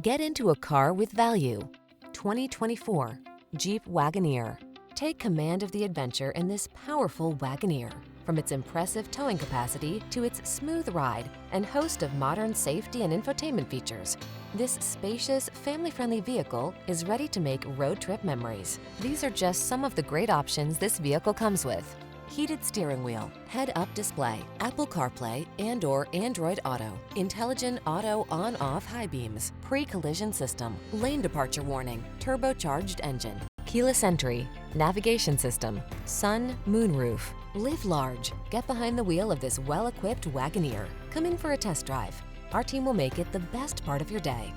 Get into a car with value. 2024 Jeep Wagoneer. Take command of the adventure in this powerful Wagoneer. From its impressive towing capacity to its smooth ride and host of modern safety and infotainment features, this spacious, family-friendly vehicle is ready to make road trip memories. These are just some of the great options this vehicle comes with: heated steering wheel, head-up display, Apple CarPlay and/or Android Auto, intelligent auto on-off high beams, pre-collision system, lane departure warning, turbocharged engine, keyless entry, navigation system, sun, moon roof. Live large. Get behind the wheel of this well-equipped Wagoneer. Come in for a test drive. Our team will make it the best part of your day.